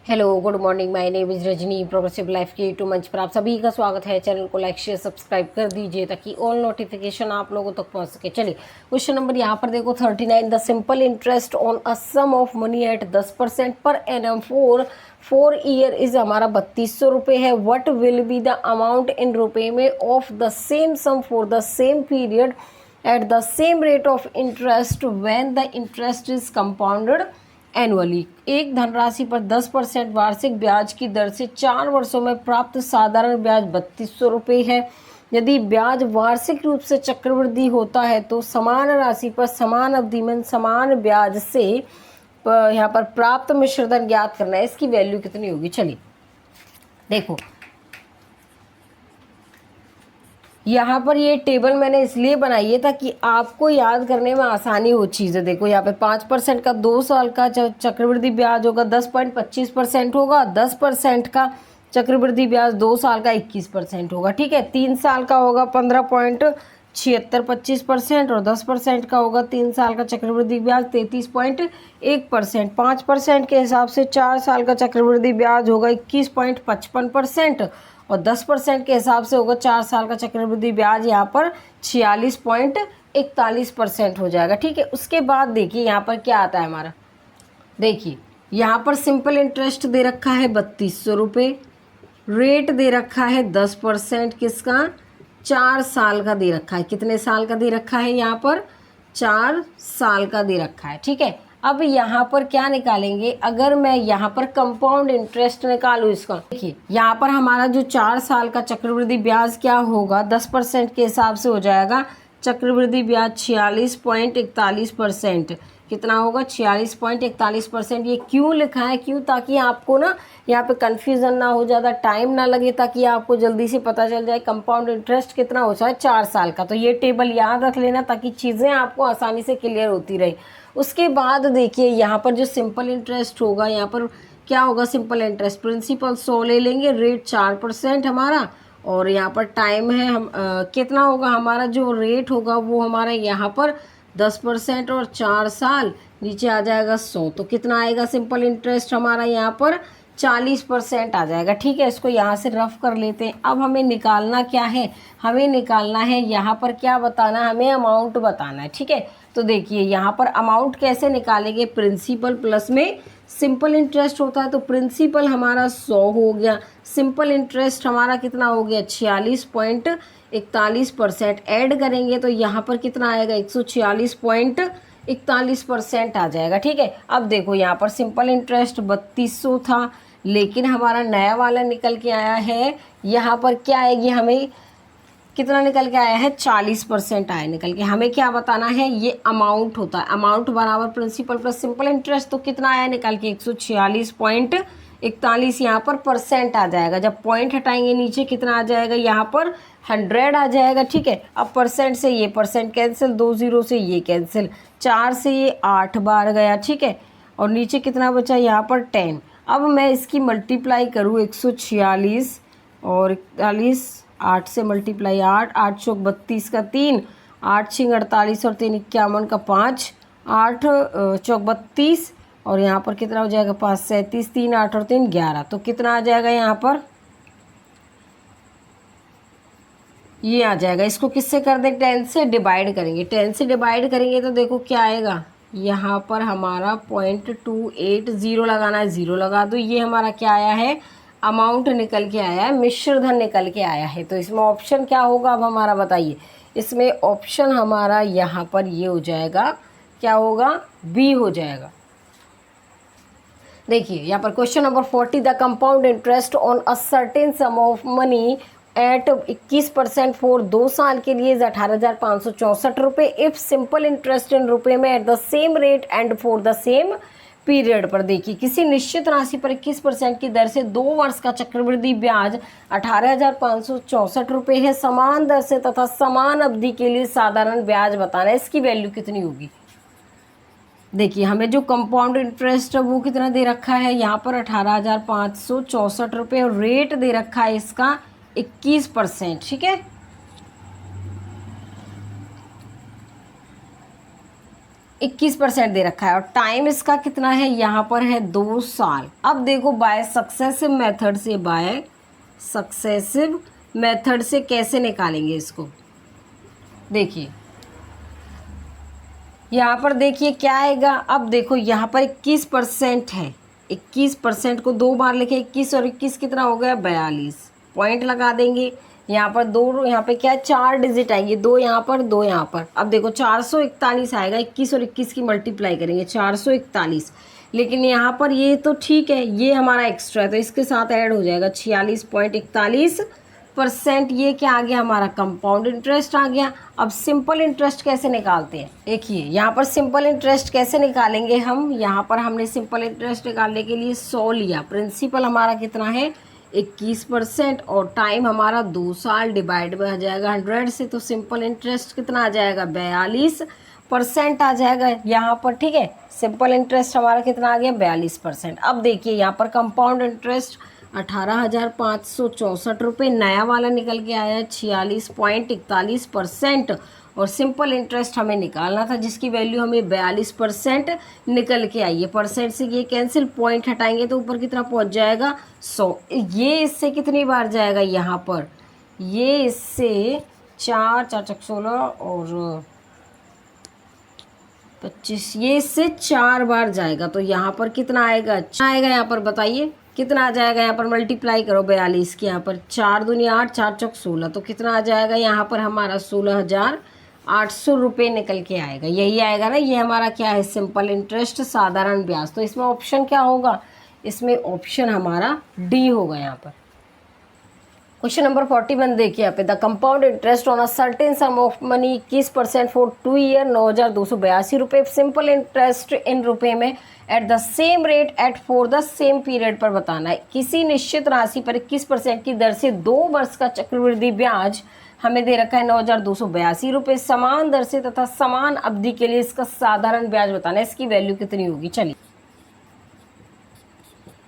Hello good morning, my name is Rajni. Progressive life के YouTube मंच पर आप सभी का स्वागत है। चैनल को लाइक शेयर सब्सक्राइब कर दीजिए ताकि ऑल नोटिफिकेशन आप लोगों तक पहुंच सके। चलिए क्वेश्चन नंबर यहाँ पर देखो 39। The simple interest on a sum of money at 10% per annum for 4 year is हमारा 3200 रुपये है। What will be the amount in रुपये में of the same sum for the same period at the same rate of interest when the interest is compounded annually. एक धनराशि पर 10% वार्षिक ब्याज की दर से 4 वर्षों में प्राप्त साधारण ब्याज 3200 रुपये है। यदि ब्याज वार्षिक रूप से चक्रवृद्धि होता है तो समान राशि पर समान अवधि में समान ब्याज से यहाँ पर प्राप्त मिश्र धन ज्ञात करना है। इसकी वैल्यू कितनी होगी? चलिए देखो, यहाँ पर ये टेबल मैंने इसलिए बनाई है ताकि आपको याद करने में आसानी हो चीज़ें। देखो यहाँ पे 5% का 2 साल का चक्रवृद्धि ब्याज होगा 10.25% होगा। 10% का चक्रवृद्धि ब्याज 2 साल का 21% होगा। ठीक है, 3 साल का होगा 15.7625% और 10% का होगा 3 साल का चक्रवृद्धि ब्याज 33.1%। 5% के हिसाब से 4 साल का चक्रवृद्धि ब्याज होगा 21.55% और 10% के हिसाब से होगा 4 साल का चक्रवृद्धि ब्याज यहाँ पर 46.41% हो जाएगा। ठीक है, उसके बाद देखिए यहाँ पर क्या आता है हमारा। देखिए यहाँ पर सिंपल इंटरेस्ट दे रखा है 3200 रुपये, रेट दे रखा है 10%, किसका? 4 साल का दे रखा है। कितने साल का दे रखा है? यहाँ पर 4 साल का दे रखा है। ठीक है, अब यहाँ पर क्या निकालेंगे? अगर मैं यहाँ पर कंपाउंड इंटरेस्ट निकालूँ इसका, देखिए यहाँ पर हमारा जो 4 साल का चक्रवृद्धि ब्याज क्या होगा 10% के हिसाब से हो जाएगा चक्रवृद्धि ब्याज 46.41%। कितना होगा? 46.41%। ये क्यों लिखा है? क्यों? ताकि आपको ना यहाँ पे कन्फ्यूज़न ना हो, ज़्यादा टाइम ना लगे, ताकि आपको जल्दी से पता चल जाए कंपाउंड इंटरेस्ट कितना होता है 4 साल का। तो ये टेबल याद रख लेना ताकि चीज़ें आपको आसानी से क्लियर होती रहे। उसके बाद देखिए यहाँ पर जो सिंपल इंटरेस्ट होगा, यहाँ पर क्या होगा? सिंपल इंटरेस्ट प्रिंसिपल 100 ले लेंगे, रेट 4% हमारा, और यहाँ पर टाइम है हम कितना होगा हमारा जो रेट होगा वो हमारा यहाँ पर 10% और 4 साल, नीचे आ जाएगा 100। तो कितना आएगा सिंपल इंटरेस्ट हमारा? यहाँ पर 40% आ जाएगा। ठीक है, इसको यहाँ से रफ कर लेते हैं। अब हमें निकालना क्या है? हमें निकालना है यहाँ पर क्या बताना? हमें अमाउंट बताना है। ठीक है, तो देखिए यहाँ पर अमाउंट कैसे निकालेंगे? प्रिंसिपल प्लस में सिंपल इंटरेस्ट होता है, तो प्रिंसिपल हमारा 100 हो गया, सिंपल इंटरेस्ट हमारा कितना हो गया? 46.41%। ऐड करेंगे तो यहाँ पर कितना आएगा? 146.41% आ जाएगा। ठीक है, अब देखो यहाँ पर सिंपल इंटरेस्ट 3200 था, लेकिन हमारा नया वाला निकल के आया है यहाँ पर क्या आएगी? हमें कितना निकल के आया है? 40% आया निकल के। हमें क्या बताना है? ये अमाउंट होता है, अमाउंट बराबर प्रिंसिपल प्लस सिंपल इंटरेस्ट। तो कितना आया निकल के? 146.41 यहाँ पर परसेंट आ जाएगा। जब पॉइंट हटाएंगे नीचे कितना आ जाएगा? यहाँ पर 100 आ जाएगा। ठीक है, अब परसेंट से ये परसेंट कैंसिल, 2 0 से ये कैंसिल, 4 से ये 8 बार गया। ठीक है, और नीचे कितना बचा? यहाँ पर 10। अब मैं इसकी मल्टीप्लाई करूँ 146 और 41, 8 से मल्टीप्लाई 8, 8 चौक 32 का 3, 8 छिंग 48 और 3 51 का 5, 8 चौक 32 और यहाँ पर कितना हो जाएगा? 5 37, 3 8 और 3 11। तो कितना आ जाएगा यहाँ पर? ये आ जाएगा। इसको किससे कर दें? 10 से डिवाइड करेंगे। 10 से डिवाइड करेंगे तो देखो क्या आएगा? यहाँ पर हमारा 0.280 लगाना है, 0 लगा दो। ये हमारा क्या आया है? अमाउंट निकल के आया है, मिश्र धन निकल के आया है। तो इसमें ऑप्शन क्या होगा अब हमारा? बताइए। इसमें ऑप्शन हमारा यहाँ पर ये हो जाएगा, क्या होगा? बी हो जाएगा। देखिए यहाँ पर question number 40। The compound interest on a certain sum of money eight 21% for 2 साल के लिए 18,564 रुपये। इफ सिंपल इंटरेस्ट इन रुपये में at the same rate and for the same period पर, देखिए किसी निश्चित राशि पर 21% की दर से 2 वर्ष का चक्रवृद्धि ब्याज 18,564 रुपये है। समान दर से तथा समान अवधि के लिए साधारण ब्याज बताना है। इसकी वैल्यू कितनी होगी? देखिए हमें जो कंपाउंड इंटरेस्ट है वो कितना दे रखा है? यहाँ पर 18,564 रुपये और रेट दे रखा है इसका 21%। ठीक है, 21% दे रखा है और टाइम इसका कितना है, यहाँ पर है 2 साल। अब देखो बाय सक्सेसिव मेथड से कैसे निकालेंगे इसको। देखिए यहाँ पर देखिए क्या आएगा। अब देखो यहाँ पर 21% है, 21% को 2 बार लिखे, 21 और 21 कितना हो गया 42, पॉइंट लगा देंगे। यहाँ पर 2, यहाँ पे क्या 4 डिजिट आएंगे, 2 यहाँ पर 2 यहाँ पर। अब देखो 441 आएगा, 21 और 21 की मल्टीप्लाई करेंगे 441। लेकिन यहाँ पर ये तो ठीक है, ये हमारा एक्स्ट्रा है तो इसके साथ ऐड हो जाएगा 46.41%। ये क्या आ गया हमारा कंपाउंड इंटरेस्ट आ गया। अब सिंपल इंटरेस्ट कैसे निकालते हैं, देखिए यहाँ पर सिंपल इंटरेस्ट कैसे निकालेंगे हम। यहाँ पर हमने सिंपल इंटरेस्ट निकालने के लिए 100 लिया, प्रिंसिपल हमारा कितना है 21% और टाइम हमारा 2 साल, डिवाइड में आ जाएगा 100 से, तो सिंपल इंटरेस्ट कितना आ जाएगा 42% आ जाएगा यहाँ पर। ठीक है, सिंपल इंटरेस्ट हमारा कितना आ गया 42%। अब देखिए यहाँ पर कंपाउंड इंटरेस्ट 18,564 रुपये, नया वाला निकल के आया 46.41% और सिंपल इंटरेस्ट हमें निकालना था जिसकी वैल्यू हमें 42% निकल के आई है। परसेंट से ये कैंसिल, पॉइंट हटाएंगे तो ऊपर कितना पहुंच जाएगा 100। ये इससे कितनी बार जाएगा यहाँ पर, ये इससे 4 4 16 और 25, ये इससे 4 बार जाएगा तो यहाँ पर कितना आएगा, अच्छा आएगा यहाँ पर बताइए कितना आ जाएगा। यहाँ पर मल्टीप्लाई करो 42 की, यहाँ पर 4 दूनी 8, 4 चौक 16, तो कितना आ जाएगा यहाँ पर हमारा 16,800 रुपये निकल के आएगा। यही आएगा ना, ये हमारा क्या है सिंपल इंटरेस्ट साधारण ब्याज। तो इसमें ऑप्शन क्या होगा, इसमें ऑप्शन हमारा डी होगा यहाँ पर। क्वेश्चन नंबर 41 देखिए यहाँ पे, the compound interest on a certain sum of money 21% for 2 year 9,282 रुपये। सिंपल इंटरेस्ट इन रुपये में at the same rate at for the same period पर बताना है। किसी निश्चित राशि पर 21% की दर से 2 वर्ष का चक्रवृद्धि ब्याज हमें दे रखा है 9,282 रुपये, समान दर से तथा समान अवधि के लिए इसका साधारण ब्याज बताना है, इसकी वैल्यू कितनी होगी। चलिए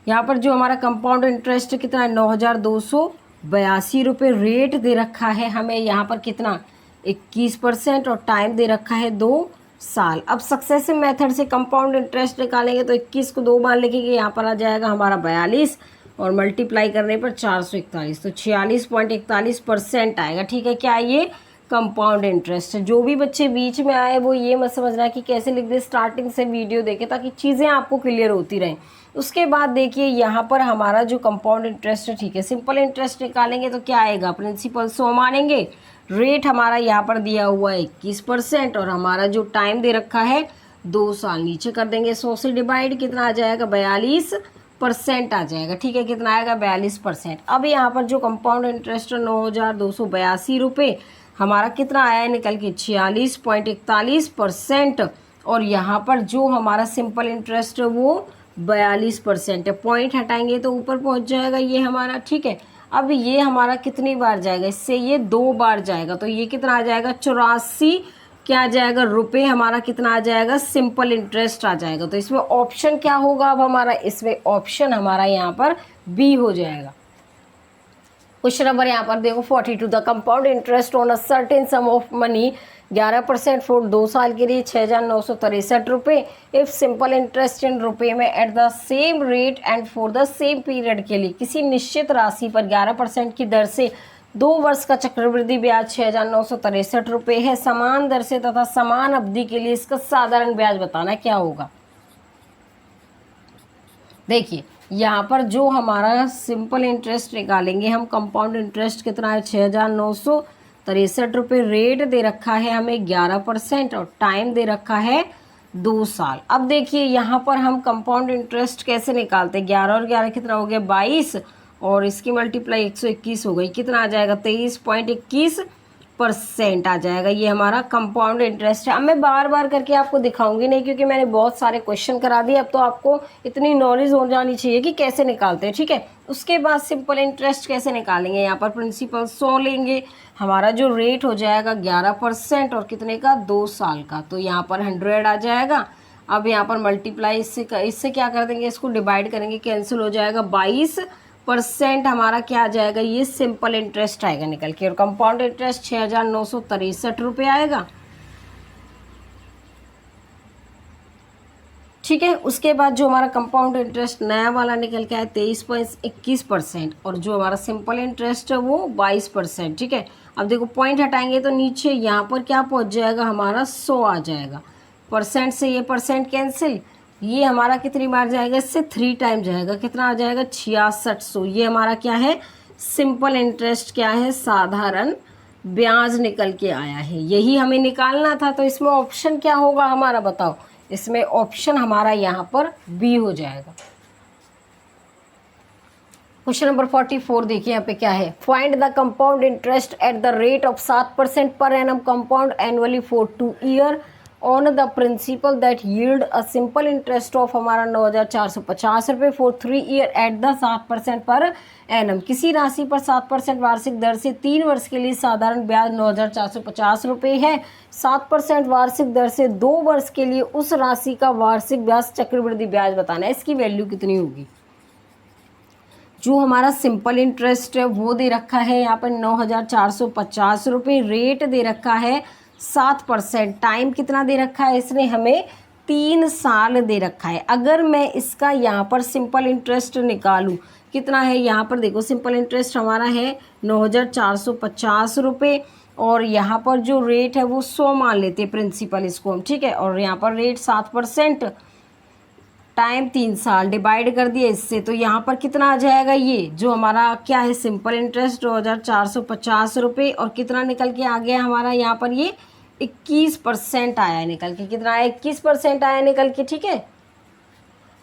यहाँ पर जो हमारा कंपाउंड इंटरेस्ट कितना है 9,282 रुपये, रेट दे रखा है हमें यहाँ पर कितना 21% और टाइम दे रखा है 2 साल। अब सक्सेसिव मेथड से कंपाउंड इंटरेस्ट निकालेंगे तो 21 को 2 बार लिखेंगे, यहाँ पर आ जाएगा हमारा 42 और मल्टीप्लाई करने पर 441, तो 46.41% आएगा। ठीक है, क्या ये कंपाउंड इंटरेस्ट है। जो भी बच्चे बीच में आए वो ये मत समझना कि कैसे लिख दे, स्टार्टिंग से वीडियो देखें ताकि चीज़ें आपको क्लियर होती रहें। उसके बाद देखिए यहाँ पर हमारा जो कंपाउंड इंटरेस्ट है, ठीक है, सिंपल इंटरेस्ट निकालेंगे तो क्या आएगा, प्रिंसिपल 100 मानेंगे, रेट हमारा यहाँ पर दिया हुआ है 21% और हमारा जो टाइम दे रखा है 2 साल, नीचे कर देंगे 100 से डिवाइड, कितना आ जाएगा 42% आ जाएगा। ठीक है, कितना आएगा 42%। अब यहाँ पर जो कंपाउंड इंटरेस्ट है 9,282 रुपये, हमारा कितना आया है निकल के 46.41% और यहाँ पर जो हमारा सिंपल इंटरेस्ट है वो 42% है। पॉइंट हटाएंगे तो ऊपर पहुँच जाएगा ये हमारा। ठीक है, अब ये हमारा कितनी बार जाएगा, इससे ये 2 बार जाएगा तो ये कितना आ जाएगा 84 क्या आ जाएगा रुपये, हमारा कितना आ जाएगा सिंपल इंटरेस्ट आ जाएगा। तो इसमें ऑप्शन क्या होगा अब हमारा, इसमें ऑप्शन हमारा यहाँ पर बी हो जाएगा। क्वेश्चन नंबर यहाँ पर देखो 42, the compound interest on a certain sum of money 11% for 2 साल के लिए 6,963 रुपये। इफ सिंपल इंटरेस्ट इन रुपये में at the same rate and for the same period के लिए किसी निश्चित राशि पर 11% की दर से 2 वर्ष का चक्रवृद्धि ब्याज 6,963 रुपये है, समान दर से तथा समान अवधि के लिए इसका साधारण ब्याज बताना क्या होगा। देखिए यहाँ पर जो हमारा सिंपल इंटरेस्ट निकालेंगे हम, कंपाउंड इंटरेस्ट कितना है 6,963 रुपये, रेट दे रखा है हमें 11% और टाइम दे रखा है 2 साल। अब देखिए यहाँ पर हम कंपाउंड इंटरेस्ट कैसे निकालते हैं, 11 और 11 कितना हो गया 22 और इसकी मल्टीप्लाई 121 हो गई, कितना आ जाएगा 23.21% आ जाएगा। ये हमारा कंपाउंड इंटरेस्ट है। अब मैं बार बार करके आपको दिखाऊंगी नहीं क्योंकि मैंने बहुत सारे क्वेश्चन करा दिए, अब तो आपको इतनी नॉलेज हो जानी चाहिए कि कैसे निकालते हैं। ठीक है, उसके बाद सिंपल इंटरेस्ट कैसे निकालेंगे, यहाँ पर प्रिंसिपल 100 लेंगे, हमारा जो रेट हो जाएगा 11% और कितने का 2 साल का, तो यहाँ पर 100 आ जाएगा। अब यहाँ पर मल्टीप्लाई इससे क्या कर देंगे, इसको डिवाइड करेंगे, कैंसिल हो जाएगा, 22% हमारा क्या आ जाएगा, ये सिंपल इंटरेस्ट आएगा निकल के और कंपाउंड इंटरेस्ट 6,963 रुपये आएगा। ठीक है। उसके बाद जो हमारा कंपाउंड इंटरेस्ट नया वाला निकल के आया 23.21%, और जो हमारा सिंपल इंटरेस्ट है वो 22%। ठीक है। अब देखो पॉइंट हटाएंगे तो नीचे यहाँ पर क्या पहुँच जाएगा, हमारा 100 आ जाएगा। परसेंट से ये परसेंट कैंसिल, ये हमारा कितनी बार जाएगा, इससे 3 टाइम जाएगा, कितना आ जाएगा 6600। ये हमारा क्या है, सिंपल इंटरेस्ट क्या है, साधारण ब्याज निकल के आया है। यही हमें निकालना था। तो इसमें ऑप्शन क्या होगा हमारा, बताओ। इसमें ऑप्शन हमारा यहाँ पर बी हो जाएगा। क्वेश्चन नंबर 44 देखिए यहाँ पे क्या है, find the compound interest at the rate of 7% per annum compound annually for 2 year on the principal that yield a simple interest of हमारा 9450 रुपये for 3 year at the 7% per annum. किसी राशि पर 7% वार्षिक दर से 3 वर्ष के लिए साधारण ब्याज 9450 रुपये है। 7% वार्षिक दर से 2 वर्ष के लिए उस राशि का वार्षिक ब्याज चक्रवृद्धि ब्याज बताना है। इसकी वैल्यू कितनी होगी। जो हमारा सिंपल इंटरेस्ट है वो दे रखा है यहाँ पर 9450 रुपये, रेट दे रखा है 7%, टाइम कितना दे रखा है इसने हमें 3 साल दे रखा है। अगर मैं इसका यहाँ पर सिंपल इंटरेस्ट निकालूँ कितना है, यहाँ पर देखो सिंपल इंटरेस्ट हमारा है 9450 रुपये, और यहाँ पर जो रेट है वो 100 मान लेते हैं प्रिंसिपल इसको हम। ठीक है। और यहाँ पर रेट 7%, टाइम 3 साल, डिवाइड कर दिए इससे, तो यहाँ पर कितना आ जाएगा, ये जो हमारा क्या है सिंपल इंटरेस्ट 2450 रुपये, और कितना निकल के आ गया हमारा यहाँ पर ये 21% आया निकल के। कितना आया, 21% आया निकल के। ठीक है।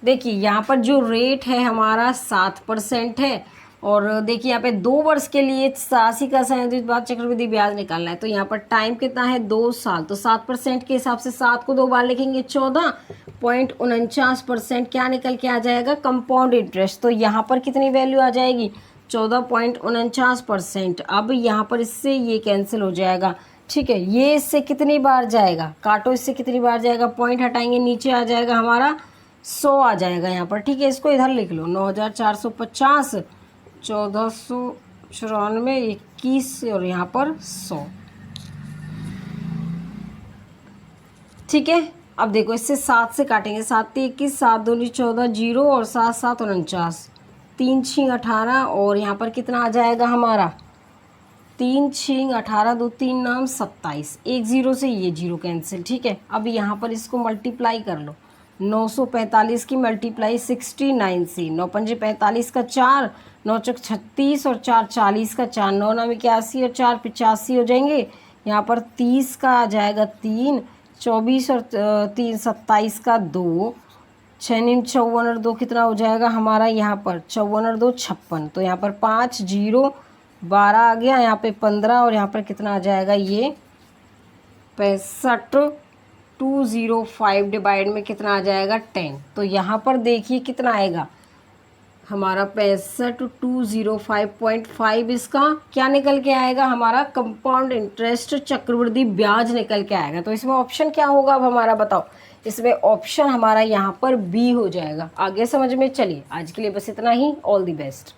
देखिए यहाँ पर जो रेट है हमारा 7% है, और देखिए यहाँ पे 2 वर्ष के लिए राशि का संयोजित बाद चक्रवृद्धि ब्याज निकालना है। तो यहाँ पर टाइम कितना है, 2 साल। तो 7% के हिसाब से 7 को 2 बार लिखेंगे, 14.49% क्या निकल के आ जाएगा, कंपाउंड इंटरेस्ट। तो यहाँ पर कितनी वैल्यू आ जाएगी, 14.49%। अब यहाँ पर इससे ये कैंसिल हो जाएगा। ठीक है। ये इससे कितनी बार जाएगा, काटो इससे कितनी बार जाएगा, पॉइंट हटाएंगे नीचे आ जाएगा हमारा 100 आ जाएगा यहाँ पर। ठीक है। इसको इधर लिख लो, 9450, 1494, 21 और यहाँ पर 100। ठीक है। अब देखो इससे 7 से काटेंगे, 7 21, 7 2 14, 0 और 7 7 49, 3 6 18, और यहाँ पर कितना आ जाएगा हमारा 3 6 18, 2 3 9 27, 1 0 से ये 0 कैंसिल। ठीक है। अब यहाँ पर इसको मल्टीप्लाई कर लो, 945 की मल्टीप्लाई 69 से, 9 पंजे 45 का 4, 9 चौक 36 और 4 40 का 4, 9 9 81 और 4 85 हो जाएंगे। यहाँ पर 30 का आ जाएगा 3, 24 और 3 27 का 2, 6 9 54 और 2 कितना हो जाएगा हमारा यहाँ पर 54 और 2 56। तो यहाँ पर 5 0 12 आ गया, यहाँ पे 15, और यहाँ पर कितना आ जाएगा ये 65, 205 डिवाइड में कितना आ जाएगा 10। तो यहाँ पर देखिए कितना आएगा हमारा 65, 205.5, इसका क्या निकल के आएगा हमारा कंपाउंड इंटरेस्ट चक्रवृद्धि ब्याज निकल के आएगा। तो इसमें ऑप्शन क्या होगा अब हमारा, बताओ। इसमें ऑप्शन हमारा यहाँ पर बी हो जाएगा। आगे समझ में चलिए। आज के लिए बस इतना ही। All the best.